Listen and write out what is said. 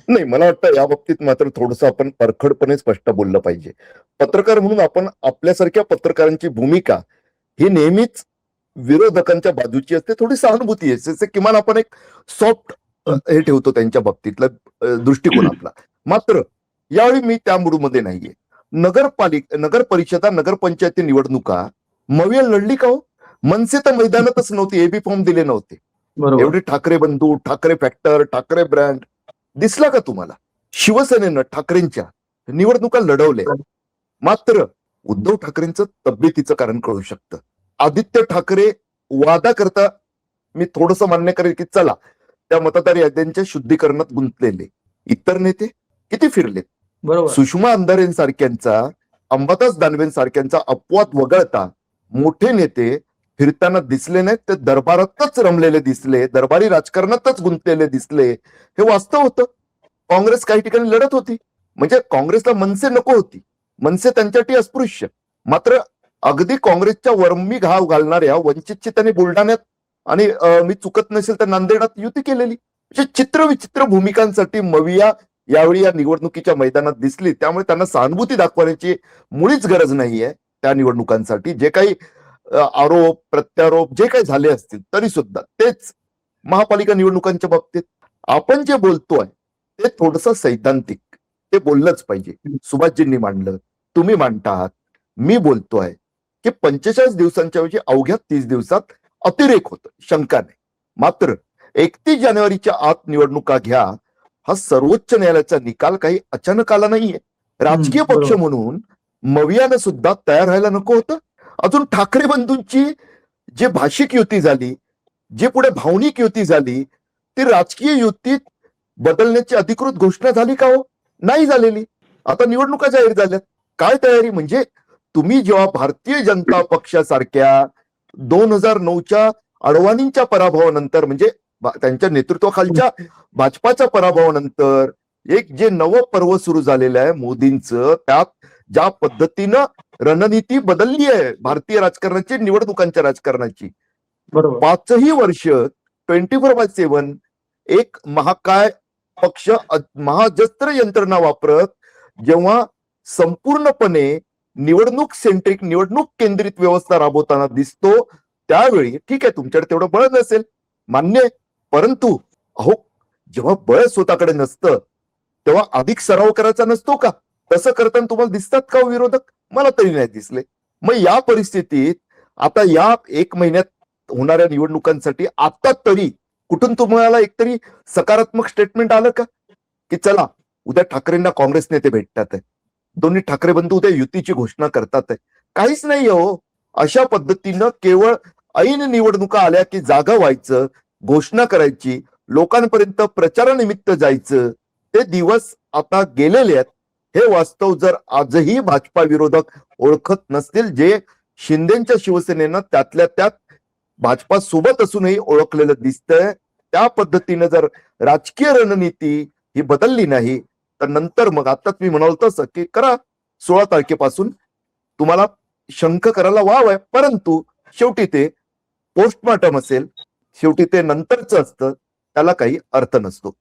नाही, मला वाटतं या बाबतीत मात्र थोडंसं आपण परखडपणे स्पष्ट बोललं पाहिजे. पत्रकार म्हणून आपण आपल्यासारख्या पत्रकारांची भूमिका ही नेहमीच विरोधकांच्या बाजूची असते. थोडी सहानुभूती आहे. जसं किमान आपण एक सॉफ्ट हे ठेवतो त्यांच्या बाबतीतला दृष्टिकोन आपला. मात्र यावेळी मी त्या मूडमध्ये नाहीये. नगर परिषदा, नगरपंचायती निवडणुका मविया लढली का हो? मनसे तर मैदानातच नव्हती, एबी फॉर्म दिले नव्हते. बरोबर. एवढे ठाकरे बंधू, ठाकरे फॅक्टर, ठाकरे ब्रँड दिसला का तुम्हाला? शिवसेनेनं ठाकरेंच्या निवडणुका लढवल्या. मात्र उद्धव ठाकरेंचं तब्येतीचं कारण कळू शकतं. आदित्य ठाकरे वादा करता मी थोडंसं मान्य करेल की चला त्या मतदार याद्यांच्या शुद्धीकरणात गुंतलेले इतर नेते किती फिरलेत. बरोबर. सुषमा अंधारेंसारख्यांचा, अंबादास दानवेंसारख्यांचा अपवाद वगळता मोठे नेते फिरताना दिसले नाहीत. ते दरबारातच रमलेले दिसले, दरबारी राजकारणातच गुंतलेले दिसले. हे वास्तव होतं. काँग्रेस काही ठिकाणी लढत होती, म्हणजे काँग्रेसला मनसे नको होती, मनसे त्यांच्यासाठी अस्पृश्य. मात्र अगदी काँग्रेसच्या वर्मी घाव घालणाऱ्या वंचितची त्यांनी बुलढाण्यात आणि मी चुकत नसेल तर नांदेडात युती केलेली. म्हणजे चित्रविचित्र भूमिकांसाठी मविया यावेळी या निवडणुकीच्या मैदानात दिसली. त्यामुळे त्यांना सहानुभूती दाखवण्याची मुळीच गरज नाहीये. त्या निवडणुकांसाठी जे काही आरोप प्रत्यारोप जे काही झाले असतील तरी सुद्धा तेच महापालिका निवडणुकांच्या बाबतीत आपण जे बोलतोय ते थोडंसं सैद्धांतिक ते बोललंच पाहिजे. सुभाषजींनी मांडलं, तुम्ही मांडतात, मी बोलतोय की 45 दिवसांच्या ऐवजी अवघ्या 30 दिवसात अतिरेक होतो, शंका नाही. मात्र 31 जानेवारीच्या आत निवडणुका घ्या हा सर्वोच्च न्यायालयाचा निकाल काही अचानक आला नाहीये. राजकीय पक्ष बरोबर. म्हणून मवियानं सुद्धा तयार राहायला नको होतं. अजून ठाकरे बंधूंची जी भाषिक युती झाली, जी पुढे भावनिक युती झाली, ती राजकीय युतीत बदलण्याची अधिकृत घोषणा झाली का हो? नाही झालेली. आता निवडणुका जाहीर झाल्यात. काय तयारी म्हणजे तुम्ही जेव्हा भारतीय जनता पक्षासारख्या 2009च्या अडवाणींच्या पराभवानंतर म्हणजे त्यांच्या नेतृत्वाखालच्या भाजपाच्या पराभवानंतर एक जे नवं पर्व सुरू झालेलं आहे मोदींचं, त्यात ज्या पद्धतीनं रणनीती बदलली आहे भारतीय राजकारणाची, निवडणुकांच्या राजकारणाची. बरोबर. 5ही वर्ष 24/7 एक महाकाय पक्ष महाजस्त्र यंत्रणा वापरत जेव्हा संपूर्णपणे निवडणूक सेंट्रिक, निवडणूक केंद्रित व्यवस्था राबवताना दिसतो, त्यावेळी ठीक आहे तुमच्याकडे तेवढं बळ नसेल, मान्य आहे. परंतु अहो जेव्हा बळ स्वतःकडे नसतं तेव्हा अधिक सराव करायचा नसतो का? तसं करताना तुम्हाला दिसतात का हो विरोधक? मला तरी नाही दिसले. मग या परिस्थितीत आता या 1 महिन्यात होणाऱ्या निवडणुकांसाठी आता तरी कुठून तुम्हाला एकतरी सकारात्मक स्टेटमेंट आलं का? की चला उद्या ठाकरेंना काँग्रेस नेते भेटतात आहे, दोन्ही ठाकरे बंधू उद्या युतीची घोषणा करतात आहे. काहीच नाही हो. अशा पद्धतीनं केवळ ऐन निवडणुका आल्या की जागा व्हायचं, घोषणा करायची, लोकांपर्यंत प्रचारानिमित्त जायचं, ते दिवस आता गेलेले आहेत. हे वास्तव जर आजही भाजपा विरोधक ओळखत नसतील, जे शिंदेच्या शिवसेनेनं त्यातल्या त्यात भाजपा सोबत असूनही ओळखलेलं दिसतंय, त्या पद्धतीनं जर राजकीय रणनीती ही बदलली नाही तर नंतर मग आताच मी म्हणालो तसं की करा 16 तारखेपासून तुम्हाला शंख करायला वाव आहे. परंतु शेवटी ते पोस्टमॉर्टम असेल, शेवटी ते नंतरच असतं, त्याला काही अर्थ नसतो.